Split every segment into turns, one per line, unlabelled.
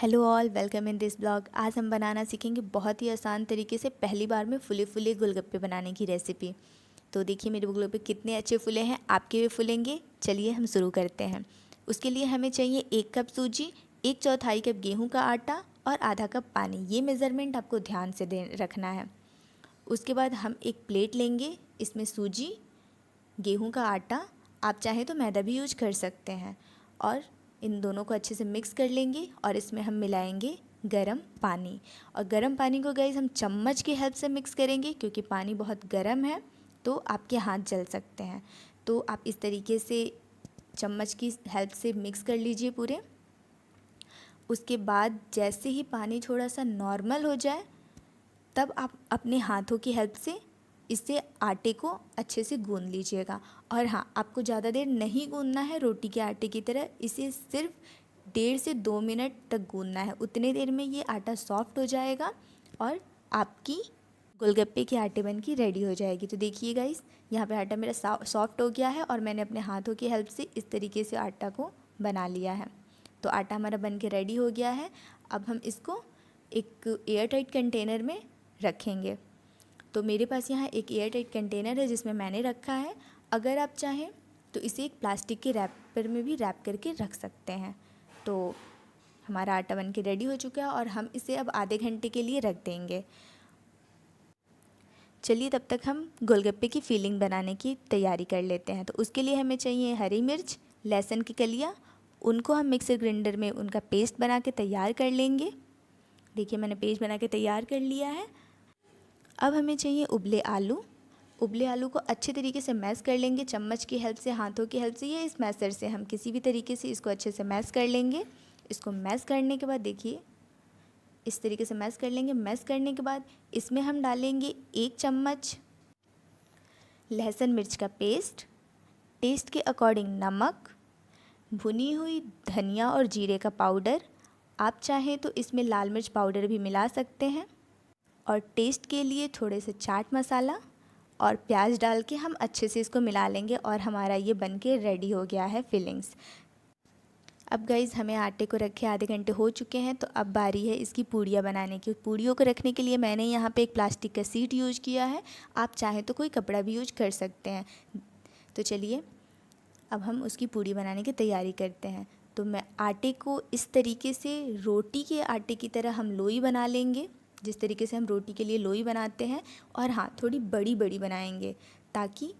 Hello all, welcome in this blog. आज हम बनाना सीखेंगे बहुत ही आसान तरीके से पहली बार में फुले फुले गोलगप्पे बनाने की रेसिपी। तो देखिए मेरे गोलगप्पे कितने अच्छे फुले हैं, आपके भी फुलेंगे। चलिए हम शुरू करते हैं। उसके लिए हमें चाहिए 1 कप सूजी, 1/4 कप गेहूं का आटा और आधा कप पानी। ये मेज़रमेंट आपको ध्यान से रखना है। उसके बाद हम एक प्लेट लेंगे, इसमें सूजी, गेहूँ का आटा, आप चाहें तो मैदा भी यूज कर सकते हैं, और इन दोनों को अच्छे से मिक्स कर लेंगे और इसमें हम मिलाएंगे गरम पानी। और गरम पानी को गाइस हम चम्मच की हेल्प से मिक्स करेंगे, क्योंकि पानी बहुत गरम है तो आपके हाथ जल सकते हैं। तो आप इस तरीके से चम्मच की हेल्प से मिक्स कर लीजिए पूरे। उसके बाद जैसे ही पानी थोड़ा सा नॉर्मल हो जाए, तब आप अपने हाथों की हेल्प से इससे आटे को अच्छे से गूंद लीजिएगा। और हाँ, आपको ज़्यादा देर नहीं गूंदना है रोटी के आटे की तरह, इसे सिर्फ 1.5 से 2 मिनट तक गूंदना है। उतने देर में ये आटा सॉफ्ट हो जाएगा और आपकी गोलगप्पे के आटे बन की रेडी हो जाएगी। तो देखिए गाइस, यहाँ पे आटा मेरा सॉफ्ट हो गया है और मैंने अपने हाथों की हेल्प से इस तरीके से आटा को बना लिया है। तो आटा हमारा बन के रेडी हो गया है। अब हम इसको एक एयर टाइट कंटेनर में रखेंगे। तो मेरे पास यहाँ एक एयर टाइट कंटेनर है जिसमें मैंने रखा है। अगर आप चाहें तो इसे एक प्लास्टिक के रैपर में भी रैप करके रख सकते हैं। तो हमारा आटा बन के रेडी हो चुका है और हम इसे अब आधे घंटे के लिए रख देंगे। चलिए तब तक हम गोलगप्पे की फिलिंग बनाने की तैयारी कर लेते हैं। तो उसके लिए हमें चाहिए हरी मिर्च, लहसुन की कलियाँ, उनको हम मिक्सर ग्राइंडर में उनका पेस्ट बना के तैयार कर लेंगे। देखिए मैंने पेस्ट बना के तैयार कर लिया है। अब हमें चाहिए उबले आलू। उबले आलू को अच्छे तरीके से मैश कर लेंगे चम्मच की हेल्प से, हाथों की हेल्प से या इस मैशर से, हम किसी भी तरीके से इसको अच्छे से मैश कर लेंगे। इसको मैश करने के बाद देखिए इस तरीके से मैश कर लेंगे। मैश करने के बाद इसमें हम डालेंगे 1 चम्मच लहसुन मिर्च का पेस्ट, टेस्ट के अकॉर्डिंग नमक, भुनी हुई धनिया और जीरे का पाउडर, आप चाहें तो इसमें लाल मिर्च पाउडर भी मिला सकते हैं, और टेस्ट के लिए थोड़े से चाट मसाला और प्याज डाल के हम अच्छे से इसको मिला लेंगे। और हमारा ये बन के रेडी हो गया है फिलिंग्स। अब गाइज़ हमें आटे को रखे आधे घंटे हो चुके हैं, तो अब बारी है इसकी पूड़ियाँ बनाने की। पूड़ियों को रखने के लिए मैंने यहाँ पे एक प्लास्टिक का शीट यूज किया है, आप चाहें तो कोई कपड़ा भी यूज कर सकते हैं। तो चलिए अब हम उसकी पूड़ी बनाने की तैयारी करते हैं। तो मैं आटे को इस तरीके से रोटी के आटे की तरह हम लोई बना लेंगे, जिस तरीके से हम रोटी के लिए लोई बनाते हैं। और हाँ, थोड़ी बड़ी बड़ी बनाएंगे ताकि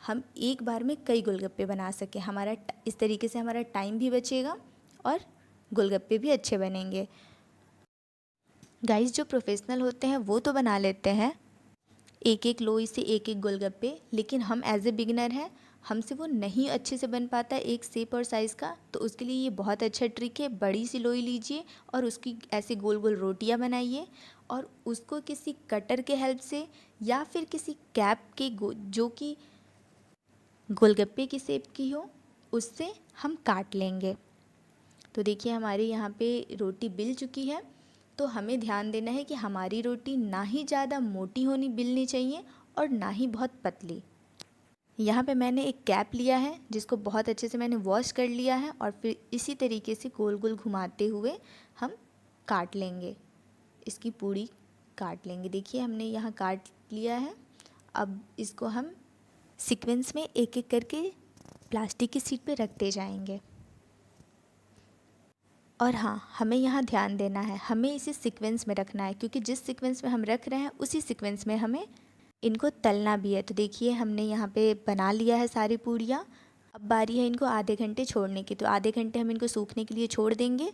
हम एक बार में कई गोलगप्पे बना सकें। इस तरीके से हमारा टाइम भी बचेगा और गोलगप्पे भी अच्छे बनेंगे। गाइस जो प्रोफेशनल होते हैं वो तो बना लेते हैं एक एक लोई से एक एक गोलगप्पे, लेकिन हम एज ए बिगिनर हैं, हमसे वो नहीं अच्छे से बन पाता एक शेप और साइज़ का। तो उसके लिए ये बहुत अच्छा ट्रिक है। बड़ी सी लोई लीजिए और उसकी ऐसे गोल गोल रोटियां बनाइए, और उसको किसी कटर के हेल्प से या फिर किसी कैप के जो कि गोलगप्पे की शेप की हो, उससे हम काट लेंगे। तो देखिए हमारी यहाँ पे रोटी बिल चुकी है। तो हमें ध्यान देना है कि हमारी रोटी ना ही ज़्यादा मोटी बिलनी चाहिए और ना ही बहुत पतली। यहाँ पे मैंने एक कैप लिया है जिसको बहुत अच्छे से मैंने वॉश कर लिया है, और फिर इसी तरीके से गोल गोल घुमाते हुए हम काट लेंगे, इसकी पूड़ी काट लेंगे। देखिए हमने यहाँ काट लिया है। अब इसको हम सीक्वेंस में एक एक करके प्लास्टिक की शीट पे रखते जाएंगे। और हाँ, हमें यहाँ ध्यान देना है, हमें इसे सीक्वेंस में रखना है, क्योंकि जिस सीक्वेंस में हम रख रहे हैं उसी सीक्वेंस में हमें इनको तलना भी है। तो देखिए हमने यहाँ पे बना लिया है सारी पूड़ियाँ। अब बारी है इनको आधे घंटे छोड़ने की। तो आधे घंटे हम इनको सूखने के लिए छोड़ देंगे।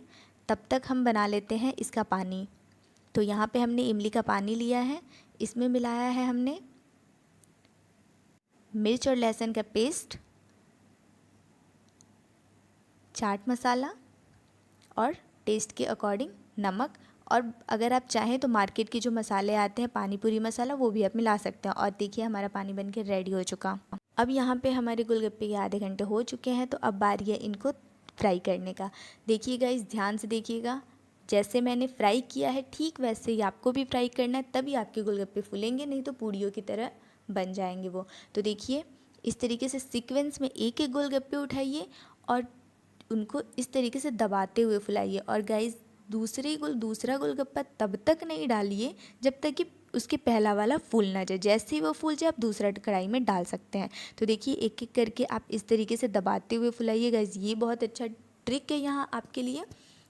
तब तक हम बना लेते हैं इसका पानी। तो यहाँ पे हमने इमली का पानी लिया है, इसमें मिलाया है हमने मिर्च और लहसुन का पेस्ट, चाट मसाला और टेस्ट के अकॉर्डिंग नमक। और अगर आप चाहें तो मार्केट के जो मसाले आते हैं पानी पूरी मसाला, वो भी आप मिला सकते हैं। और देखिए हमारा पानी बन के रेडी हो चुका। अब यहाँ पे हमारे गोलगप्पे के आधे घंटे हो चुके हैं। तो अब बारी है इनको फ्राई करने का। देखिएगा, इस ध्यान से देखिएगा, जैसे मैंने फ्राई किया है ठीक वैसे ही आपको भी फ्राई करना है, तभी आपके गोलगप्पे फूलेंगे, नहीं तो पूड़ियों की तरह बन जाएंगे वो। तो देखिए इस तरीके से सीक्वेंस में एक एक गोलगप्पे उठाइए और उनको इस तरीके से दबाते हुए फुलाइए। और गाइस दूसरा गोलगप्पा तब तक नहीं डालिए जब तक कि उसके पहला वाला फूल ना जाए। जैसे ही वो फूल जाए आप दूसरा कढ़ाई में डाल सकते हैं। तो देखिए एक एक करके आप इस तरीके से दबाते हुए फुलाइए गाइस। ये बहुत अच्छा ट्रिक है यहाँ आपके लिए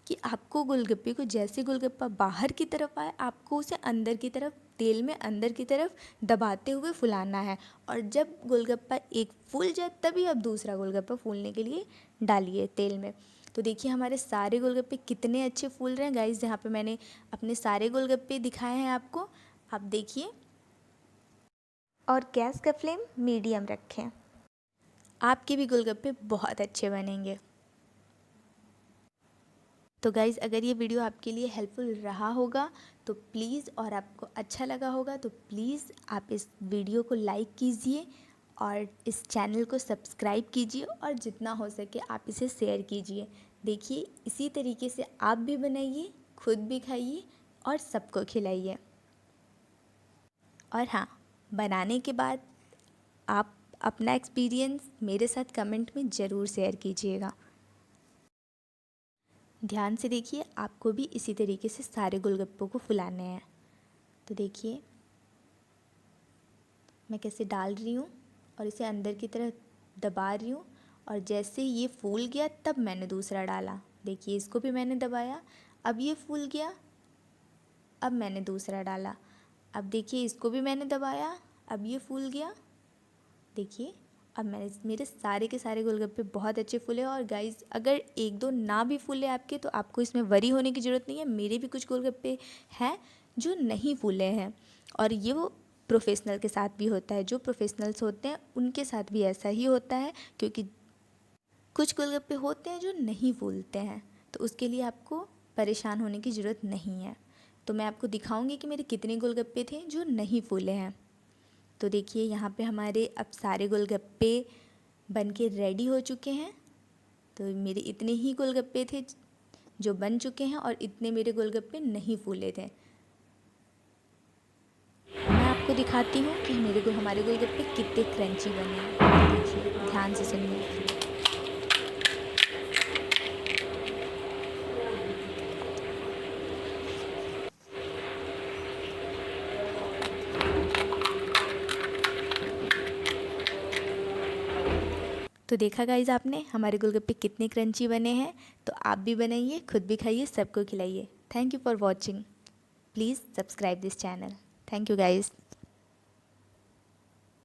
कि आपको गोलगप्पे को जैसे गोलगप्पा बाहर की तरफ आए आपको उसे अंदर की तरफ तेल में अंदर की तरफ दबाते हुए फुलाना है। और जब गोलगप्पा एक फूल जाए तभी आप दूसरा गोलगप्पा फूलने के लिए डालिए तेल में। तो देखिए हमारे सारे गोलगप्पे कितने अच्छे फूल रहे हैं गाइस। यहाँ पे मैंने अपने सारे गोलगप्पे दिखाए हैं आपको, आप देखिए। और गैस का फ्लेम मीडियम रखें, आपके भी गोलगप्पे बहुत अच्छे बनेंगे। तो गाइज़ अगर ये वीडियो आपके लिए हेल्पफुल रहा होगा तो प्लीज़, और आपको अच्छा लगा होगा तो प्लीज़ आप इस वीडियो को लाइक कीजिए और इस चैनल को सब्सक्राइब कीजिए और जितना हो सके आप इसे शेयर कीजिए। देखिए इसी तरीके से आप भी बनाइए, खुद भी खाइए और सबको खिलाइए। और हाँ, बनाने के बाद आप अपना एक्सपीरियंस मेरे साथ कमेंट में ज़रूर शेयर कीजिएगा। ध्यान से देखिए, आपको भी इसी तरीके से सारे गोलगप्पों को फुलाने हैं। तो देखिए मैं कैसे डाल रही हूँ और इसे अंदर की तरफ दबा रही हूँ, और जैसे ये फूल गया तब मैंने दूसरा डाला। देखिए इसको भी मैंने दबाया, अब ये फूल गया, अब मैंने दूसरा डाला। अब देखिए इसको भी मैंने दबाया, अब ये फूल गया। देखिए अब मेरे सारे के सारे गोलगप्पे बहुत अच्छे फूले। और गाइज़ अगर एक दो ना भी फूले आपके तो आपको इसमें वरी होने की ज़रूरत नहीं है। मेरे भी कुछ गोलगप्पे हैं जो नहीं फूले हैं, और ये वो प्रोफेशनल के साथ भी होता है। जो प्रोफेशनल्स होते हैं उनके साथ भी ऐसा ही होता है, क्योंकि कुछ गोलगप्पे होते हैं जो नहीं फूलते हैं, तो उसके लिए आपको परेशान होने की ज़रूरत नहीं है। तो मैं आपको दिखाऊंगी कि मेरे कितने गोलगप्पे थे जो नहीं फूले हैं। तो देखिए यहाँ पे हमारे अब सारे गोलगप्पे बन के रेडी हो चुके हैं। तो मेरे इतने ही गोलगप्पे थे जो बन चुके हैं और इतने मेरे गोलगप्पे नहीं फूले थे। मैं आपको दिखाती हूँ कि हमारे गोलगप्पे कितने क्रंची बने हैं। देखिए ध्यान से सुनिए। तो देखा गाइज आपने हमारे गोलगप्पे कितने क्रंची बने हैं। तो आप भी बनाइए, खुद भी खाइए, सबको खिलाइए। Thank you for watching. Please subscribe this channel. Thank you guys.